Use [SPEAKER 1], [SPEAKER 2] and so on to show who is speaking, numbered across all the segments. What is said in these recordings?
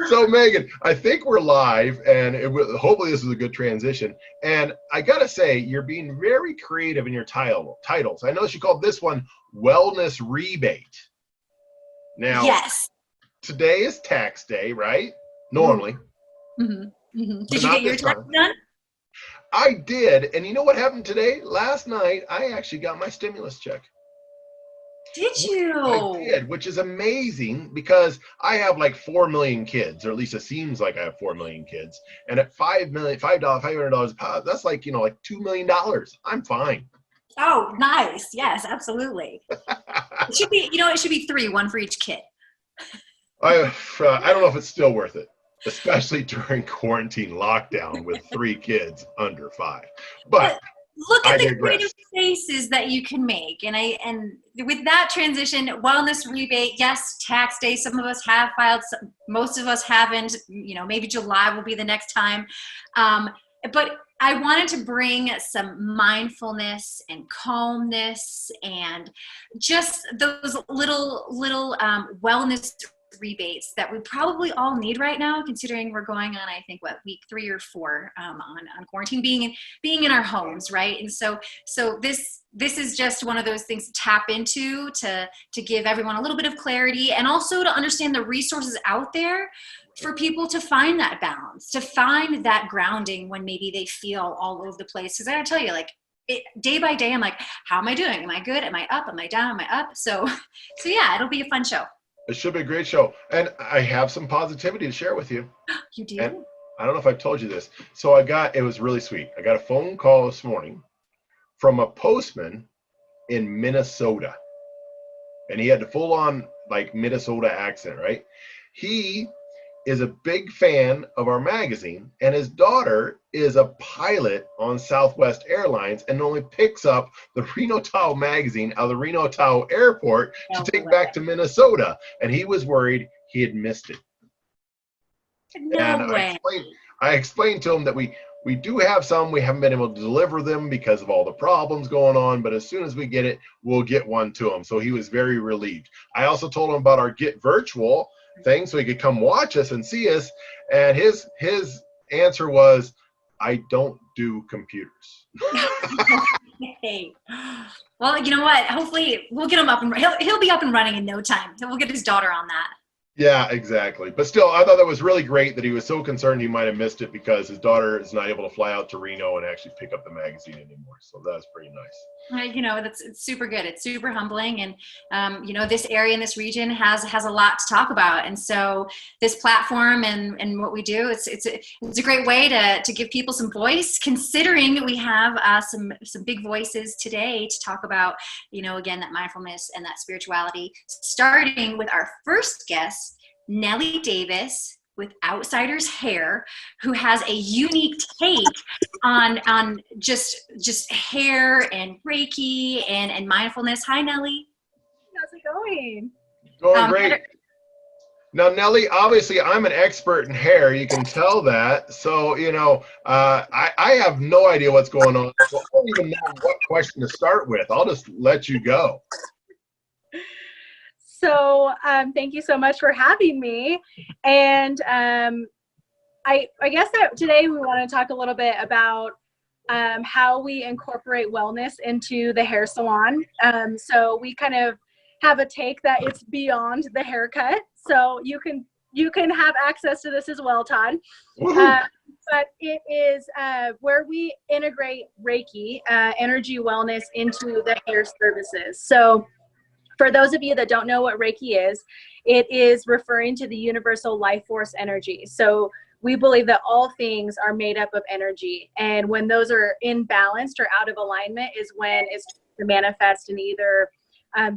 [SPEAKER 1] So Megan, I think we're live, and hopefully this is a good transition. And I gotta say, you're being very creative in your titles. I noticed you called this one "Wellness Rebate." Now,
[SPEAKER 2] Yes.
[SPEAKER 1] today is tax day, right?
[SPEAKER 2] Ooh.
[SPEAKER 1] Normally,
[SPEAKER 2] Did
[SPEAKER 1] but
[SPEAKER 2] you
[SPEAKER 1] not
[SPEAKER 2] get your
[SPEAKER 1] this
[SPEAKER 2] tax
[SPEAKER 1] time.
[SPEAKER 2] done?
[SPEAKER 1] I did, and you know what happened today? Last night, I actually got my stimulus check.
[SPEAKER 2] Did
[SPEAKER 1] I
[SPEAKER 2] you?
[SPEAKER 1] did, which is amazing because I have like 4 million kids, or at least it seems like I have 4 million kids. And at $500 a pop, that's like like $2 million. I'm fine.
[SPEAKER 2] Oh, nice. Yes, absolutely. It should be, it should be three, one for each kid.
[SPEAKER 1] I don't know if it's still worth it, especially during quarantine lockdown with 3 kids under 5. But
[SPEAKER 2] But look
[SPEAKER 1] I
[SPEAKER 2] at the creative
[SPEAKER 1] digress.
[SPEAKER 2] faces that you can make. And with that transition, wellness rebate, yes, tax day. Some of us have filed, most of us haven't. Maybe July will be the next time. But I wanted to bring some mindfulness and calmness and just those little wellness rebates that we probably all need right now, considering we're going on, I think, week 3 or 4 on quarantine, being in our homes, right? And so this is just one of those things to tap into to give everyone a little bit of clarity, and also to understand the resources out there for people to find that balance, to find that grounding when maybe they feel all over the place. Because I gotta tell you, like, day by day, I'm like, how am I doing? Am I good? Am I up? Am I down? Am I up? So yeah, it'll be a fun show.
[SPEAKER 1] It should be a great show. And I have some positivity to share with you.
[SPEAKER 2] You
[SPEAKER 1] And
[SPEAKER 2] do?
[SPEAKER 1] I don't know if I've told you this. So it was really sweet. I got a phone call this morning from a postman in Minnesota. And he had the full on like Minnesota accent, right? He is a big fan of our magazine, and his daughter is a pilot on Southwest Airlines and only picks up the Reno Tahoe magazine out of the Reno Tahoe airport to
[SPEAKER 2] No
[SPEAKER 1] take back
[SPEAKER 2] way.
[SPEAKER 1] to Minnesota. And he was worried he had missed it. And
[SPEAKER 2] No way.
[SPEAKER 1] I explained to him that we do have some. We haven't been able to deliver them because of all the problems going on, but as soon as we get it, we'll get one to him. So he was very relieved. I also told him about our Get Virtual thing so he could come watch us and see us. And his answer was, I don't do computers.
[SPEAKER 2] Hey. Well, you know what? Hopefully we'll get him up and he'll be up and running in no time. We'll get his daughter on that.
[SPEAKER 1] Yeah, exactly. But still, I thought that was really great that he was so concerned he might have missed it because his daughter is not able to fly out to Reno and actually pick up the magazine anymore. So that's pretty nice.
[SPEAKER 2] It's super good. It's super humbling. And, this area in this region has a lot to talk about. And so this platform and what we do, it's a great way to give people some voice, considering we have some big voices today to talk about, again, that mindfulness and that spirituality, starting with our first guest, Nellie Davis with Outsiders Hair, who has a unique take on just hair and Reiki and mindfulness. Hi, Nellie.
[SPEAKER 3] How's it going?
[SPEAKER 1] Going great. Now, Nellie, obviously, I'm an expert in hair. You can tell that. So, I have no idea what's going on. So I don't even know what question to start with. I'll just let you go.
[SPEAKER 3] So thank you so much for having me. And I guess that today we want to talk a little bit about how we incorporate wellness into the hair salon. So we kind of have a take that it's beyond the haircut. So you can have access to this as well, Todd. But it is where we integrate Reiki, energy wellness, into the hair services. So for those of you that don't know what Reiki is, it is referring to the universal life force energy. So we believe that all things are made up of energy. And when those are imbalanced or out of alignment is when it's to manifest in either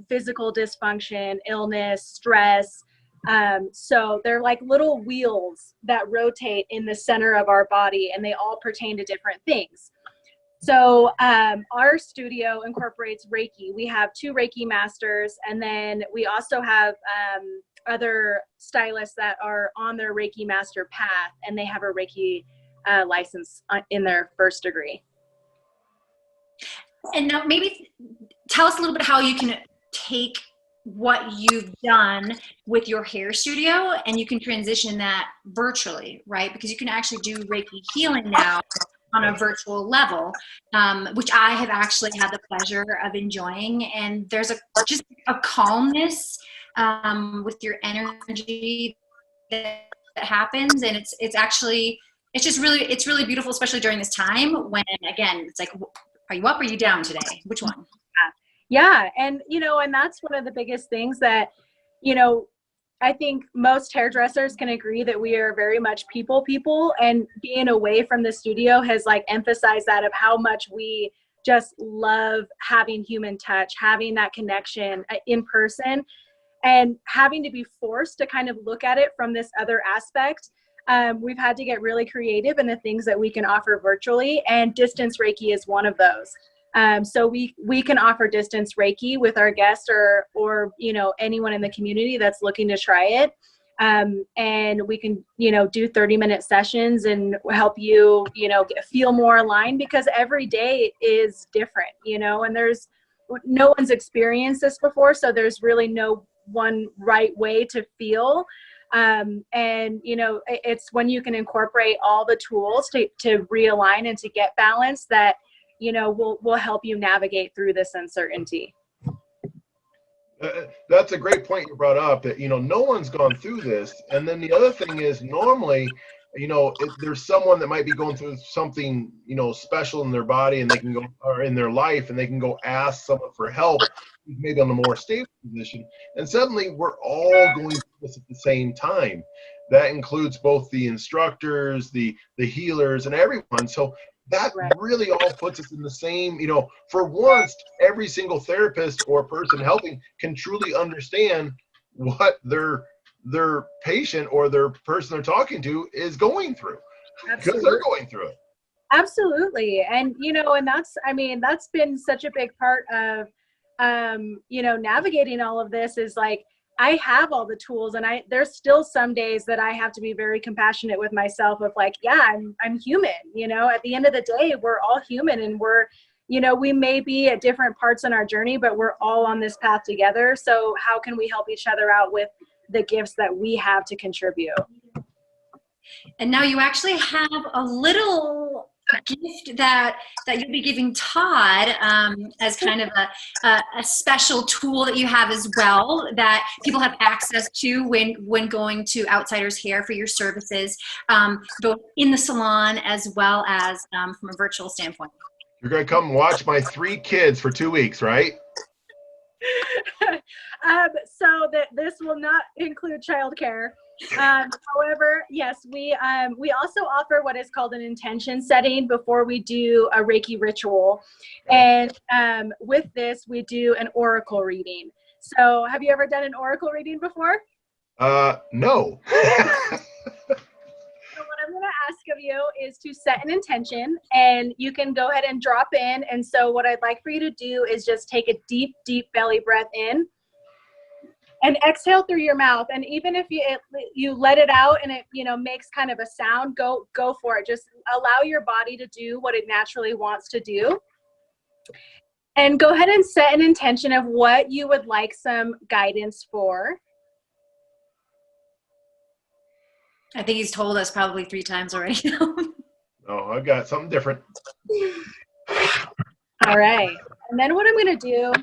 [SPEAKER 3] physical dysfunction, illness, stress. So they're like little wheels that rotate in the center of our body, and they all pertain to different things. So our studio incorporates Reiki. We have 2 Reiki masters, and then we also have other stylists that are on their Reiki master path, and they have a Reiki license in their first degree.
[SPEAKER 2] And now maybe tell us a little bit how you can take what you've done with your hair studio, and you can transition that virtually, right? Because you can actually do Reiki healing now on a virtual level, which I have actually had the pleasure of enjoying. And there's just a calmness with your energy that happens, and it's really beautiful, especially during this time when, again, it's like, are you up or are you down today? Which one?
[SPEAKER 3] Yeah. And, and that's one of the biggest things that, I think most hairdressers can agree that we are very much people, and being away from the studio has like emphasized that of how much we just love having human touch, having that connection in person, and having to be forced to kind of look at it from this other aspect. We've had to get really creative in the things that we can offer virtually, and distance Reiki is one of those. So we can offer distance Reiki with our guests or anyone in the community that's looking to try it. And we can, do 30-minute sessions and help you, feel more aligned, because every day is different, and there's no one's experienced this before. So there's really no one right way to feel. And, it's when you can incorporate all the tools to realign and to get balance that, will help you navigate through this uncertainty.
[SPEAKER 1] That's a great point you brought up, that, no one's gone through this. And then the other thing is, normally, if there's someone that might be going through something, special in their body, and they can go, or in their life, and they can go ask someone for help, maybe on a more stable position. And suddenly we're all going through this at the same time. That includes both the instructors, the healers, and everyone. So that really all puts us in the same, for once, every single therapist or person helping can truly understand what their patient or their person they're talking to is going through. Absolutely. Because they're going through it.
[SPEAKER 3] Absolutely. And, and that's been such a big part of, navigating all of this, is like, I have all the tools, and there's still some days that I have to be very compassionate with myself of like, yeah, I'm human, at the end of the day, we're all human, and we're, we may be at different parts in our journey, but we're all on this path together. So how can we help each other out with the gifts that we have to contribute?
[SPEAKER 2] And now you actually have a little gift that you'll be giving Todd as kind of a special tool that you have as well, that people have access to when going to Outsiders Hair for your services, both in the salon as well as from a virtual standpoint.
[SPEAKER 1] You're going to come watch my 3 kids for 2 weeks, right?
[SPEAKER 3] So that this will not include childcare. However, yes, we also offer what is called an intention setting before we do a Reiki ritual. And with this, we do an oracle reading. So have you ever done an oracle reading before?
[SPEAKER 1] No.
[SPEAKER 3] So what I'm going to ask of you is to set an intention, and you can go ahead and drop in. And so what I'd like for you to do is just take a deep, deep belly breath in and exhale through your mouth. And even if you let it out and it, makes kind of a sound, go for it. Just allow your body to do what it naturally wants to do. And go ahead and set an intention of what you would like some guidance for.
[SPEAKER 2] I think he's told us probably 3 times already.
[SPEAKER 1] Oh, I've got something different.
[SPEAKER 3] All right. And then what I'm going to do,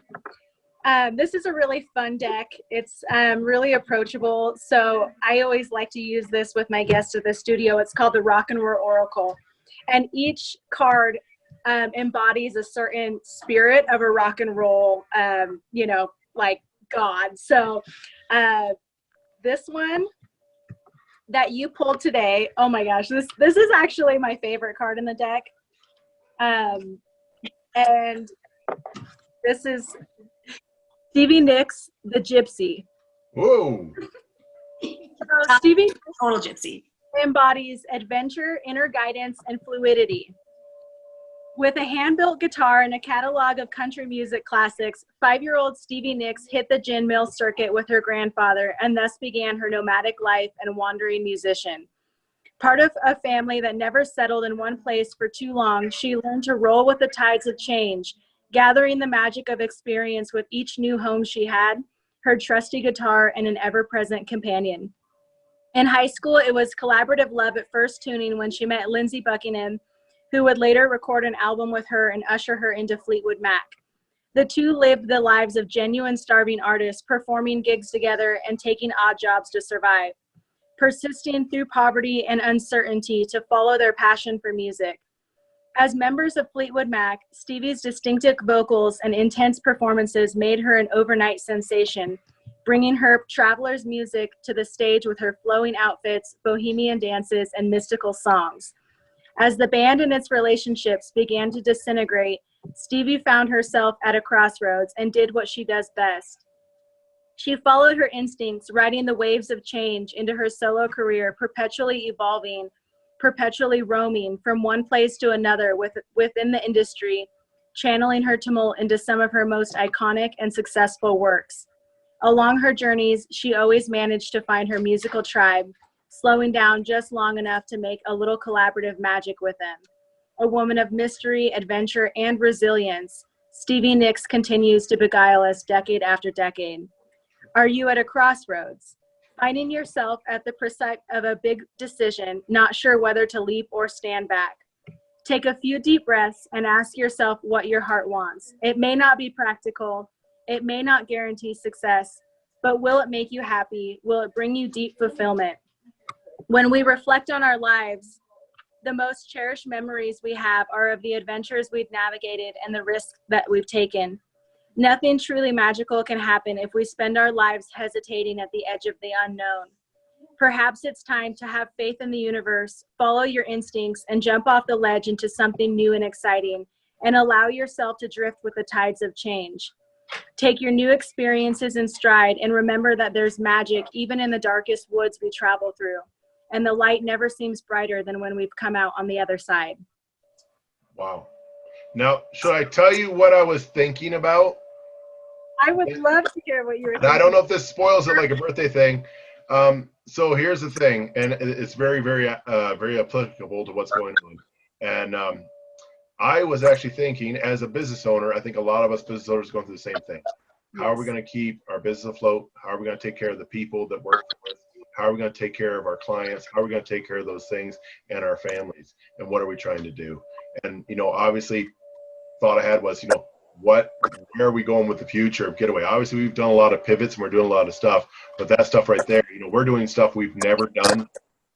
[SPEAKER 3] this is a really fun deck. It's really approachable. So I always like to use this with my guests at the studio. It's called the Rock and Roll Oracle. And each card embodies a certain spirit of a rock and roll, like God. So this one that you pulled today, oh my gosh, this is actually my favorite card in the deck. And this is Stevie Nicks, the Gypsy.
[SPEAKER 1] Whoa.
[SPEAKER 3] Stevie
[SPEAKER 2] Total Gypsy
[SPEAKER 3] embodies adventure, inner guidance, and fluidity. With a hand-built guitar and a catalog of country music classics, 5-year-old Stevie Nicks hit the gin mill circuit with her grandfather, and thus began her nomadic life and wandering musician. Part of a family that never settled in one place for too long, she learned to roll with the tides of change, gathering the magic of experience with each new home she had. her trusty guitar, and an ever-present companion. In high school, it was collaborative love at first tuning when she met Lindsey Buckingham, who would later record an album with her and usher her into Fleetwood Mac. The two lived the lives of genuine starving artists, performing gigs together and taking odd jobs to survive, persisting through poverty and uncertainty to follow their passion for music. As members of Fleetwood Mac, Stevie's distinctive vocals and intense performances made her an overnight sensation, bringing her traveler's music to the stage with her flowing outfits, bohemian dances, and mystical songs. As the band and its relationships began to disintegrate, Stevie found herself at a crossroads and did what she does best. She followed her instincts, riding the waves of change into her solo career, perpetually evolving, perpetually roaming from one place to another within the industry, channeling her tumult into some of her most iconic and successful works. Along her journeys, she always managed to find her musical tribe, slowing down just long enough to make a little collaborative magic with them. A woman of mystery, adventure, and resilience, Stevie Nicks continues to beguile us decade after decade. Are you at a crossroads, finding yourself at the precipice of a big decision, not sure whether to leap or stand back? Take a few deep breaths and ask yourself what your heart wants. It may not be practical, it may not guarantee success, but will it make you happy? Will it bring you deep fulfillment? When we reflect on our lives, the most cherished memories we have are of the adventures we've navigated and the risks that we've taken. Nothing truly magical can happen if we spend our lives hesitating at the edge of the unknown. Perhaps it's time to have faith in the universe, follow your instincts, and jump off the ledge into something new and exciting, and allow yourself to drift with the tides of change. Take your new experiences in stride and remember that there's magic even in the darkest woods we travel through, and the light never seems brighter than when we've come out on the other side.
[SPEAKER 1] Wow. Now, should I tell you what I was thinking about?
[SPEAKER 3] I would love to hear what you were thinking.
[SPEAKER 1] I don't know if this spoils it like a birthday thing. So here's the thing, and it's very, very, very applicable to what's going on. And I was actually thinking, as a business owner, I think a lot of us business owners are going through the same thing. How are we going to keep our business afloat? How are we going to take care of the people that work for us? How are we going to take care of our clients? How are we going to take care of those things and our families? And what are we trying to do? And, obviously, thought I had was, where are we going with the future of Getaway? Obviously, we've done a lot of pivots and we're doing a lot of stuff, but that stuff right there, we're doing stuff we've never done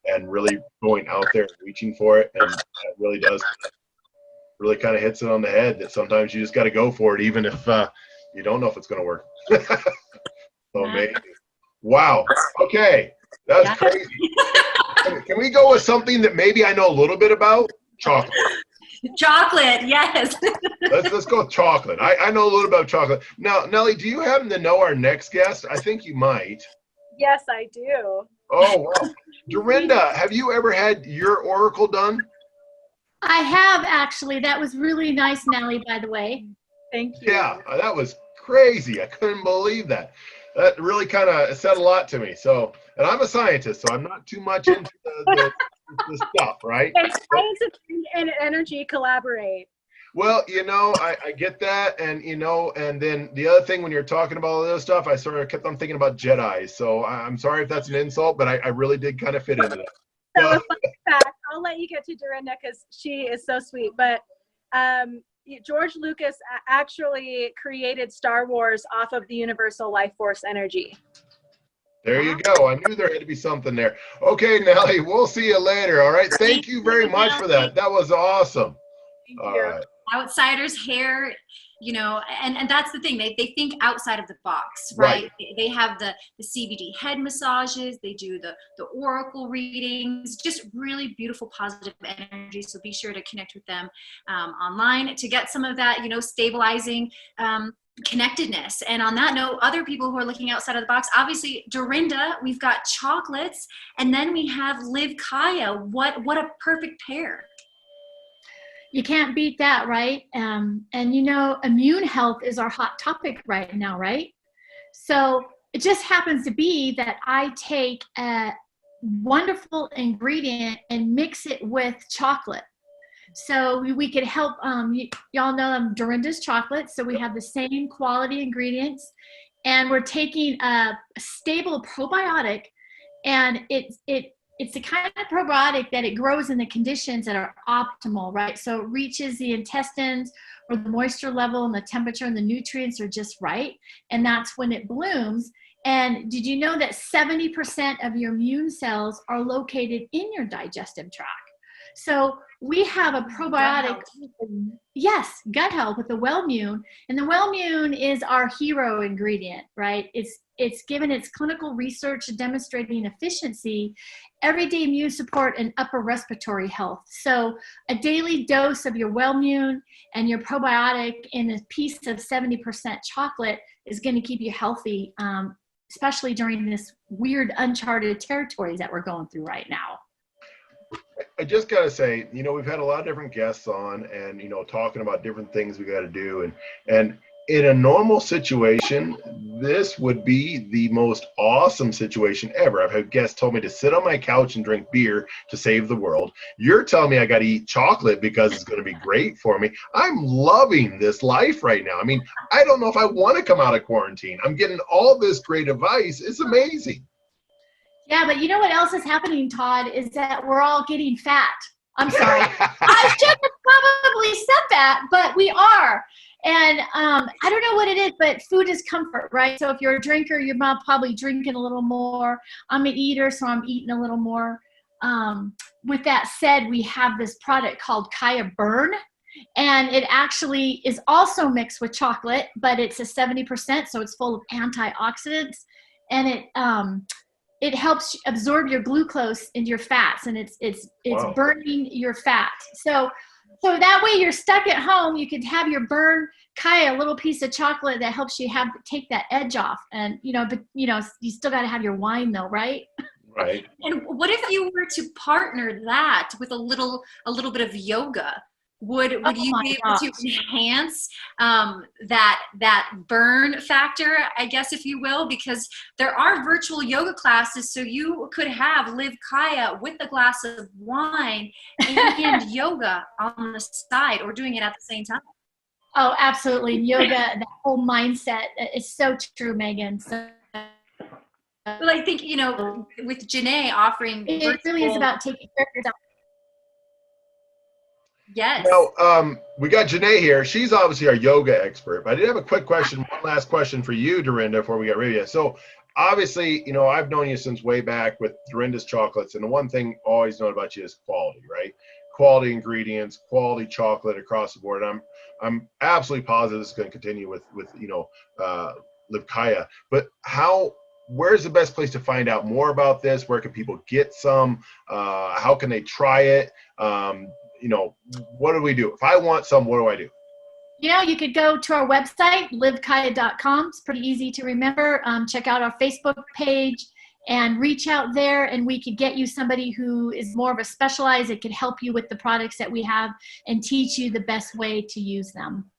[SPEAKER 1] and really going out there and reaching for it. And that really kind of hits it on the head that sometimes you just got to go for it, even if you don't know if it's going to work. So amazing. Wow. Okay. That's crazy. Can we go with something that maybe I know a little bit about? Chocolate.
[SPEAKER 2] Chocolate, yes.
[SPEAKER 1] Let's go with chocolate. I know a little about chocolate. Now, Nellie, do you happen to know our next guest? I think you might.
[SPEAKER 3] Yes, I do.
[SPEAKER 1] Oh, wow. Dorinda, have you ever had your oracle done?
[SPEAKER 4] I have, actually. That was really nice, Nellie, by the way.
[SPEAKER 3] Thank you.
[SPEAKER 1] Yeah, that was crazy. I couldn't believe that. That really kind of said a lot to me. So, and I'm a scientist, so I'm not too much into the stuff, right?
[SPEAKER 3] And science and energy collaborate.
[SPEAKER 1] Well, I get that, and and then the other thing when you're talking about all this stuff, I sort of kept on thinking about Jedi. So I'm sorry if that's an insult, but I really did kind of fit into that.
[SPEAKER 3] So a fun fact, I'll let you get to Dorinda because she is so sweet. But George Lucas actually created Star Wars off of the universal life force energy.
[SPEAKER 1] There you go. I knew there had to be something there. Okay, Nellie, we'll see you later. All right. Thank you very much for that. That was awesome.
[SPEAKER 3] Thank you.
[SPEAKER 1] Right.
[SPEAKER 2] Outsiders hair, and that's the thing. They think outside of the box, right? They have the CBD head massages. They do the oracle readings, just really beautiful, positive energy. So be sure to connect with them online to get some of that, stabilizing connectedness. And on that note, other people who are looking outside of the box, obviously Dorinda, we've got chocolates, and then we have Liv Kaya. What a perfect pair.
[SPEAKER 4] You can't beat that, right? And immune health is our hot topic right now, right? So it just happens to be that I take a wonderful ingredient and mix it with chocolate. So we could help, y'all know Dorinda's chocolate, so we have the same quality ingredients, and we're taking a stable probiotic, and it's the kind of probiotic that it grows in the conditions that are optimal, right? So it reaches the intestines where the moisture level and the temperature and the nutrients are just right, and that's when it blooms. And did you know that 70% of your immune cells are located in your digestive tract? So we have a probiotic, yes, gut health with the Wellmune, and the Wellmune is our hero ingredient, right? It's given its clinical research demonstrating efficiency, everyday immune support, and upper respiratory health. So a daily dose of your Wellmune and your probiotic in a piece of 70% chocolate is going to keep you healthy, especially during this weird uncharted territories that we're going through right now.
[SPEAKER 1] I just got to say, we've had a lot of different guests on and, talking about different things we got to do. And in a normal situation, this would be the most awesome situation ever. I've had guests tell me to sit on my couch and drink beer to save the world. You're telling me I got to eat chocolate because it's going to be great for me. I'm loving this life right now. I mean, I don't know if I want to come out of quarantine. I'm getting all this great advice. It's amazing.
[SPEAKER 4] Yeah, but you know what else is happening, Todd, is that we're all getting fat. I'm sorry. I should have probably said that, but we are. And I don't know what it is, but food is comfort, right? So if you're a drinker, you're probably drinking a little more. I'm an eater, so I'm eating a little more. With that said, we have this product called Kaya Burn, and it actually is also mixed with chocolate, but it's a 70%, so it's full of antioxidants, and it helps absorb your glucose into your fats, and it's
[SPEAKER 1] Wow.
[SPEAKER 4] burning your fat. So that way you're stuck at home, you could have your Burn Kaya, a little piece of chocolate that helps you take that edge off. And but you still got to have your wine though, right?
[SPEAKER 1] Right.
[SPEAKER 2] And what if you were to partner that with a little bit of yoga? Would you be able to enhance that burn factor, I guess, if you will? Because there are virtual yoga classes, so you could have Live Kaya with a glass of wine and yoga on the side, or doing it at the same time.
[SPEAKER 4] Oh, absolutely. Yoga, that whole mindset is so true, Megan. So,
[SPEAKER 2] Well, I think, with Janae offering
[SPEAKER 4] it really is about taking care of yourself.
[SPEAKER 2] Yes.
[SPEAKER 1] Now, we got Janae here. She's obviously our yoga expert, but I did have a quick question, one last question for you, Dorinda, before we get ready. So obviously, I've known you since way back with Dorinda's chocolates, and the one thing I always known about you is quality, right? Quality ingredients, quality chocolate across the board. I'm absolutely positive this is going to continue with Live Kaya. But where's the best place to find out more about this? Where can people get some? How can they try it? What do we do? If I want some, what do I do?
[SPEAKER 4] You could go to our website, livekaya.com. It's pretty easy to remember. Check out our Facebook page and reach out there, and we could get you somebody who is more of a specialized that could help you with the products that we have and teach you the best way to use them.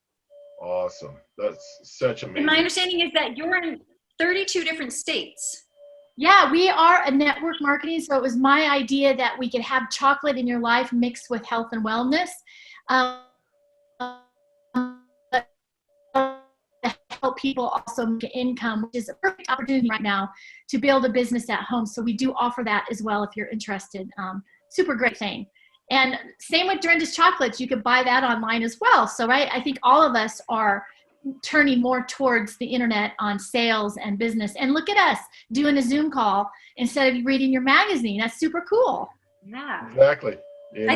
[SPEAKER 1] Awesome. That's such amazing.
[SPEAKER 2] And my understanding is that you're in 32 different states.
[SPEAKER 4] Yeah, we are a network marketing, so it was my idea that we could have chocolate in your life mixed with health and wellness. Help people also make income, which is a perfect opportunity right now to build a business at home. So we do offer that as well if you're interested. Super great thing. And same with Dorinda's chocolates, you could buy that online as well. So right, I think all of us are turning more towards the internet on sales and business. And look at us doing a Zoom call instead of reading your magazine. That's super cool.
[SPEAKER 2] Yeah.
[SPEAKER 1] Exactly.
[SPEAKER 2] I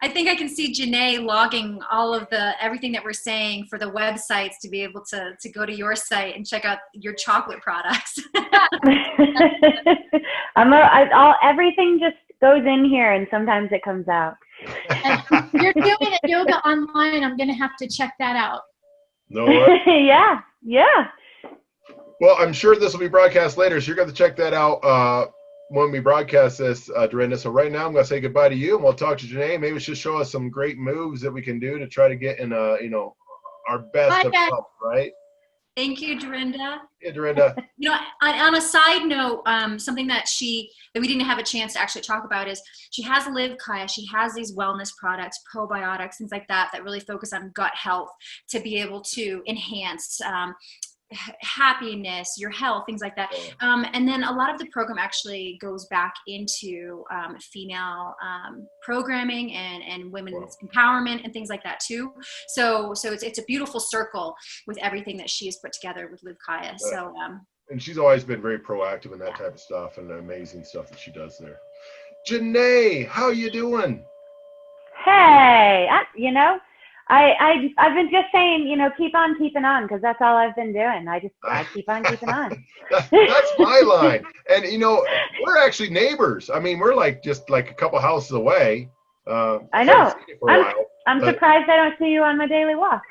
[SPEAKER 2] think I can see Janae logging all of everything that we're saying for the websites to be able to go to your site and check out your chocolate products.
[SPEAKER 5] Everything just goes in here and sometimes it comes out.
[SPEAKER 4] And you're doing a yoga online. I'm going to have to check that out.
[SPEAKER 1] No worries.
[SPEAKER 5] Yeah.
[SPEAKER 1] Well, I'm sure this will be broadcast later, so you're going to check that out when we broadcast this, Dorinda. So right now I'm going to say goodbye to you, and we'll talk to Janae. Maybe she'll show us some great moves that we can do to try to get in, our best of health, right?
[SPEAKER 2] Thank you, Dorinda.
[SPEAKER 1] Yeah, Dorinda.
[SPEAKER 2] On a side note, something that we didn't have a chance to actually talk about is she has Live Kaya. She has these wellness products, probiotics, things like that really focus on gut health to be able to enhance happiness, your health, things like that. And then a lot of the program actually goes back into female programming and women's empowerment and things like that too. So it's a beautiful circle with everything that she has put together with Liv Kaya. So
[SPEAKER 1] and she's always been very proactive in that type of stuff, and the amazing stuff that she does there. Janae, how you doing?
[SPEAKER 5] Hey, I've been just saying, keep on keeping on, because that's all I've been doing. I keep on keeping on.
[SPEAKER 1] That's my line. And we're actually neighbors. I mean, we're just a couple houses away.
[SPEAKER 5] I know. I'm surprised I don't see you on my daily walk.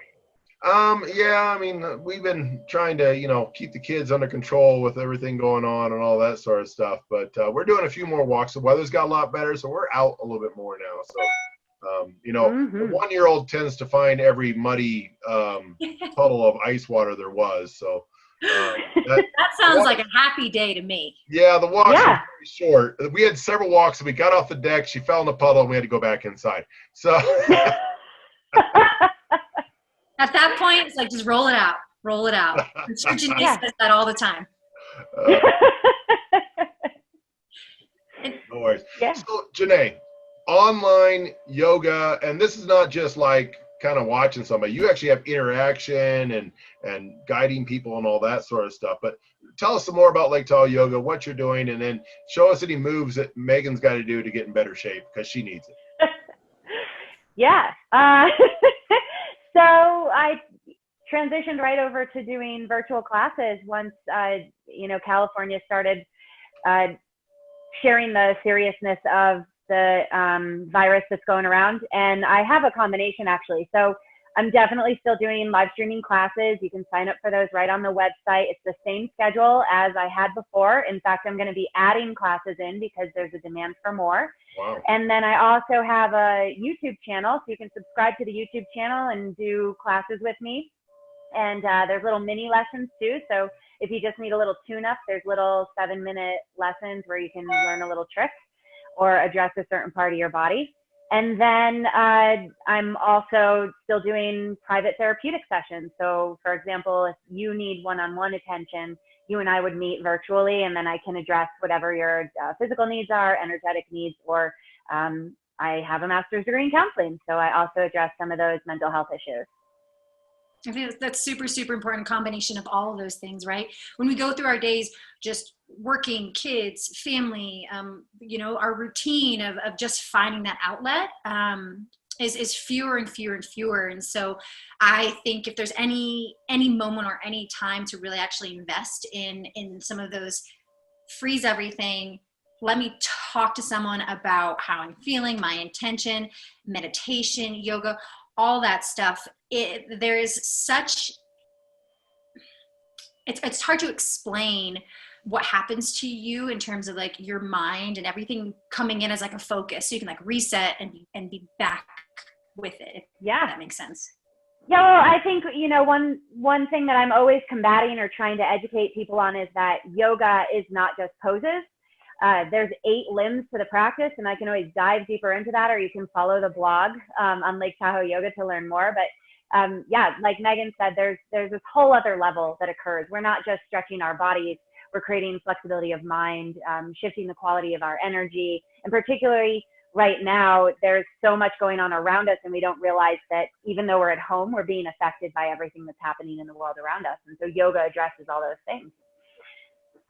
[SPEAKER 1] Yeah, I mean, we've been trying to, keep the kids under control with everything going on and all that sort of stuff. But we're doing a few more walks. The weather's got a lot better, so we're out a little bit more now. So. The 1-year-old tends to find every muddy puddle of ice water there was. So
[SPEAKER 2] that sounds like a happy day to me.
[SPEAKER 1] Yeah, the walks were pretty short. We had several walks, and we got off the deck. She fell in the puddle, and we had to go back inside. So
[SPEAKER 2] at that point, it's like, just roll it out. I'm sure Janae says that all the time.
[SPEAKER 1] No worries.
[SPEAKER 5] Yeah.
[SPEAKER 1] So Janae, online yoga, and this is not just kind of watching somebody. You actually have interaction and guiding people and all that sort of stuff. But tell us some more about Lake Tahoe Yoga, what you're doing, and then show us any moves that Megan's got to do to get in better shape, because she needs it.
[SPEAKER 5] Yeah. So I transitioned right over to doing virtual classes once, California started sharing the seriousness of the virus that's going around. And I have a combination, actually. So I'm definitely still doing live streaming classes. You can sign up for those right on the website. It's the same schedule as I had before. In fact, I'm going to be adding classes in because there's a demand for more.
[SPEAKER 1] Wow.
[SPEAKER 5] And then I also have a YouTube channel, so you can subscribe to the YouTube channel and do classes with me. And there's little mini lessons too. So if you just need a little tune-up, there's little 7-minute lessons where you can learn a little trick or address a certain part of your body. And then I'm also still doing private therapeutic sessions. So for example, if you need one-on-one attention, you and I would meet virtually, and then I can address whatever your physical needs are, energetic needs, or I have a master's degree in counseling. So I also address some of those mental health issues.
[SPEAKER 2] I think that's super, super important combination of all of those things, right? When we go through our days, just working, kids, family, our routine of just finding that outlet is fewer and fewer and fewer. And so I think if there's any moment or any time to really actually invest in some of those, freeze everything, let me talk to someone about how I'm feeling, my intention, meditation, yoga, all that stuff. There is such, it's hard to explain what happens to you in terms of your mind and everything coming in as a focus, so you can reset and be back with it.
[SPEAKER 5] Yeah,
[SPEAKER 2] that makes sense.
[SPEAKER 5] Yeah, well, I think one thing that I'm always combating or trying to educate people on is that yoga is not just poses. There's 8 limbs to the practice, and I can always dive deeper into that, or you can follow the blog on Lake Tahoe Yoga to learn more. But like Megan said, there's this whole other level that occurs. We're not just stretching our bodies, we're creating flexibility of mind, shifting the quality of our energy. And particularly right now, there's so much going on around us, and we don't realize that even though we're at home, we're being affected by everything that's happening in the world around us. And so yoga addresses all those things.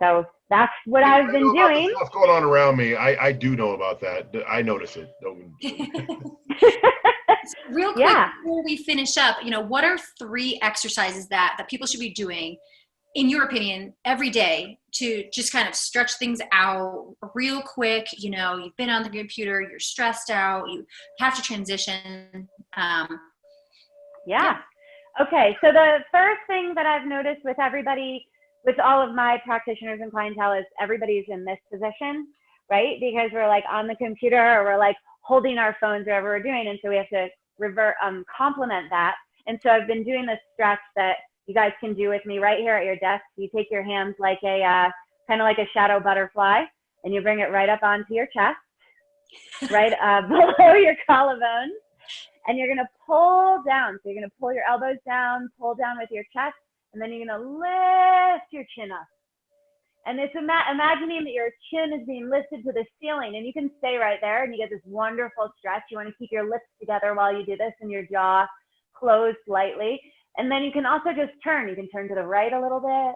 [SPEAKER 5] So that's what I've been doing.
[SPEAKER 1] What's going on around me? I do know about that. I notice it.
[SPEAKER 2] Real quick, before we finish up, what are 3 exercises that people should be doing, in your opinion, every day to just kind of stretch things out real quick? You've been on the computer, you're stressed out, you have to transition.
[SPEAKER 5] Okay. So the first thing that I've noticed with everybody, with all of my practitioners and clientele, is everybody's in this position, right? Because we're on the computer, or we're holding our phones, whatever we're doing. And so we have to complement that. And so I've been doing this stretch that you guys can do with me right here at your desk. You take your hands like a kind of like a shadow butterfly, and you bring it right up onto your chest, right below your collarbones, and you're going to pull down. So you're going to pull your elbows down, pull down with your chest, And then you're going to lift your chin up. And it's imagining that your chin is being lifted to the ceiling, and you can stay right there and you get this wonderful stretch. You want to keep your lips together while you do this and your jaw closed slightly. And then you can also just turn. You can turn to the right a little bit.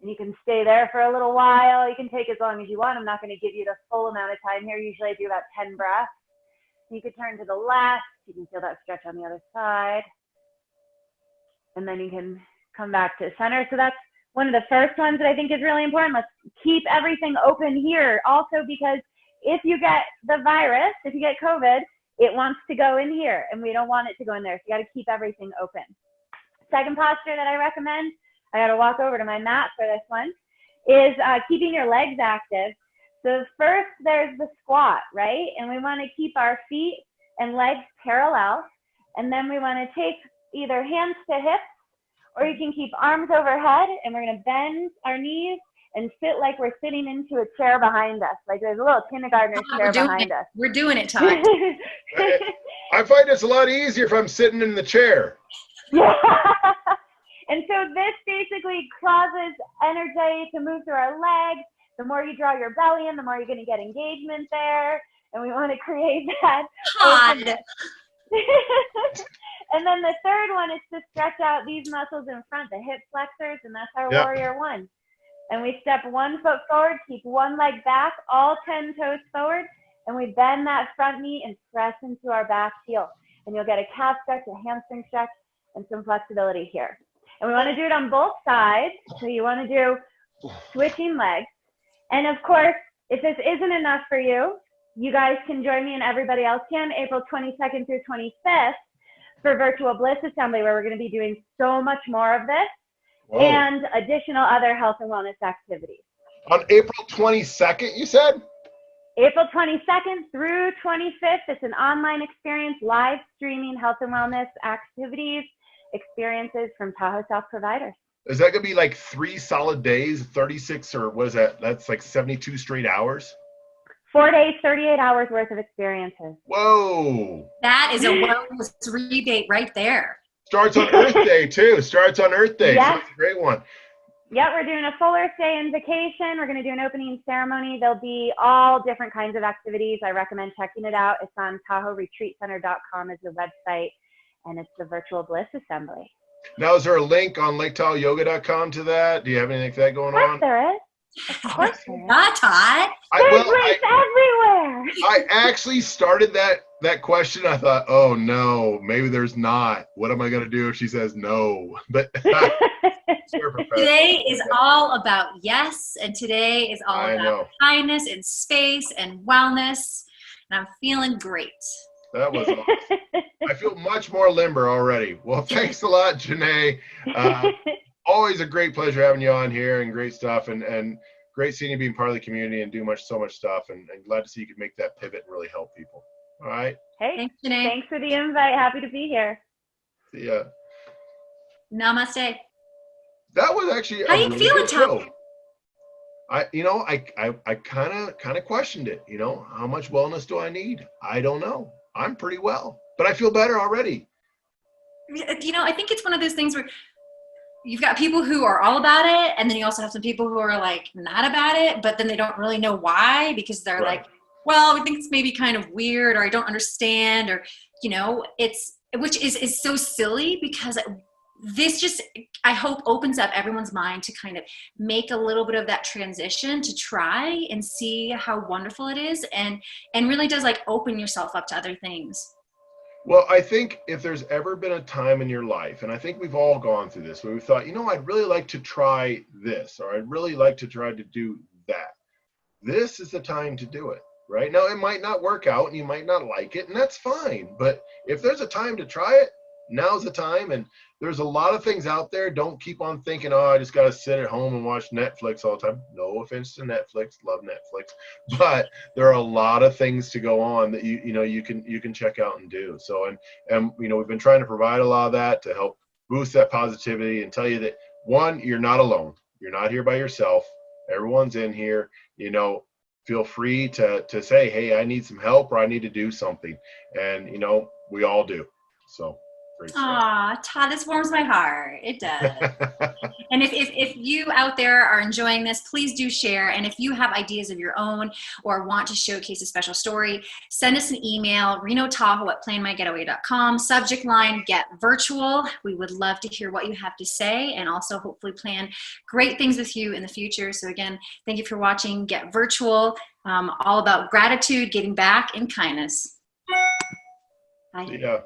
[SPEAKER 5] And you can stay there for a little while. You can take as long as you want. I'm not going to give you the full amount of time here. Usually I do about 10 breaths. You could turn to the left. You can feel that stretch on the other side. And then you can come back to center. So that's one of the first ones that I think is really important. Let's keep everything open here. Also, because if you get the virus, if you get COVID, it wants to go in here, and we don't want it to go in there. So you got to keep everything open. Second posture that I recommend, I got to walk over to my mat for this one, is keeping your legs active. So first there's the squat, right? And we want to keep our feet and legs parallel. And then we want to take either hands to hips, or you can keep arms overhead, and we're going to bend our knees and sit like we're sitting into a chair behind us. Like there's a little kindergartner chair behind us.
[SPEAKER 2] We're doing it, Todd.
[SPEAKER 1] I find it's a lot easier if I'm sitting in the chair.
[SPEAKER 5] Yeah. And so this basically causes energy to move through our legs. The more you draw your belly in, the more you're going to get engagement there. And we want to create that.
[SPEAKER 2] Todd.
[SPEAKER 5] And then the third one is to stretch out these muscles in front, the hip flexors, and that's our warrior one. And we step 1 foot forward, keep one leg back, all 10 toes forward, and we bend that front knee and press into our back heel. And you'll get a calf stretch, a hamstring stretch, and some flexibility here. And we want to do it on both sides. So you want to do switching legs. And of course, if this isn't enough for you, you guys can join me and everybody else can, April 22nd through 25th for Virtual Bliss Assembly, where we're going to be doing so much more of this. Whoa. And additional other health and wellness activities.
[SPEAKER 1] On April 22nd, you said?
[SPEAKER 5] April 22nd through 25th. It's an online experience, live streaming health and wellness activities, experiences from Tahoe South providers.
[SPEAKER 1] Is that going to be like 3 solid days, 36, or what is that? That's like 72 straight hours?
[SPEAKER 5] 4 days, 38 hours worth of experiences.
[SPEAKER 1] Whoa.
[SPEAKER 2] That is a wellness rebate right there.
[SPEAKER 1] Starts on Earth Day, too. Starts on Earth Day.
[SPEAKER 5] Yes.
[SPEAKER 1] So that's a great one.
[SPEAKER 5] Yeah, we're doing a full Earth Day invocation. We're going to do an opening ceremony. There'll be all different kinds of activities. I recommend checking it out. It's on TahoeRetreatCenter.com is the website, and it's the Virtual Bliss Assembly.
[SPEAKER 1] Now, is there a link on LakeTahoeYoga.com to that? Do you have anything like that going on?
[SPEAKER 5] Of course there is. Of course there is.
[SPEAKER 2] Not Todd.
[SPEAKER 5] There's links everywhere.
[SPEAKER 1] I actually started that question. I thought, oh, no, maybe there's not. What am I going to do if she says no? But
[SPEAKER 2] today is all about yes, and today is all about kindness and space and wellness, and I'm feeling great.
[SPEAKER 1] That was awesome. I feel much more limber already. Well, thanks a lot, Janae. Always a great pleasure having you on here, and great stuff, and great seeing you being part of the community and do so much stuff, and glad to see you could make that pivot and really help people. All right.
[SPEAKER 5] Hey,
[SPEAKER 2] thanks, Janae.
[SPEAKER 5] Thanks for the invite. Happy to be here.
[SPEAKER 1] See ya.
[SPEAKER 2] Namaste.
[SPEAKER 1] That was actually
[SPEAKER 2] how you
[SPEAKER 1] really
[SPEAKER 2] feeling, Tom?
[SPEAKER 1] I kind of questioned it. How much wellness do I need? I don't know. I'm pretty well, but I feel better already.
[SPEAKER 2] I think it's one of those things where you've got people who are all about it, and then you also have some people who are like not about it, but then they don't really know why, because they're like, well, I think it's maybe kind of weird, or I don't understand, or which is so silly, because this just, I hope, opens up everyone's mind to kind of make a little bit of that transition to try and see how wonderful it is, and really does like open yourself up to other things.
[SPEAKER 1] Well, I think if there's ever been a time in your life, and I think we've all gone through this, where we thought, I'd really like to try this, or I'd really like to try to do that. This is the time to do it, right? Now, it might not work out, and you might not like it, and that's fine. But if there's a time to try it, now's the time. And there's a lot of things out there. Don't keep on thinking, I just got to sit at home and watch Netflix all the time. No offense to Netflix, love Netflix, but there are a lot of things to go on that you can check out and do. So, and we've been trying to provide a lot of that to help boost that positivity and tell you that, one, you're not alone. You're not here by yourself. Everyone's in here. Feel free to say, hey, I need some help, or I need to do something. And, we all do. So Great stuff.
[SPEAKER 2] Aw, Todd, this warms my heart. It does. And if you out there are enjoying this, please do share. And if you have ideas of your own or want to showcase a special story, send us an email, renotahoe@planmygetaway.com. Subject line, get virtual. We would love to hear what you have to say and also hopefully plan great things with you in the future. So again, thank you for watching Get Virtual, all about gratitude, giving back, and kindness. Bye.
[SPEAKER 1] See ya.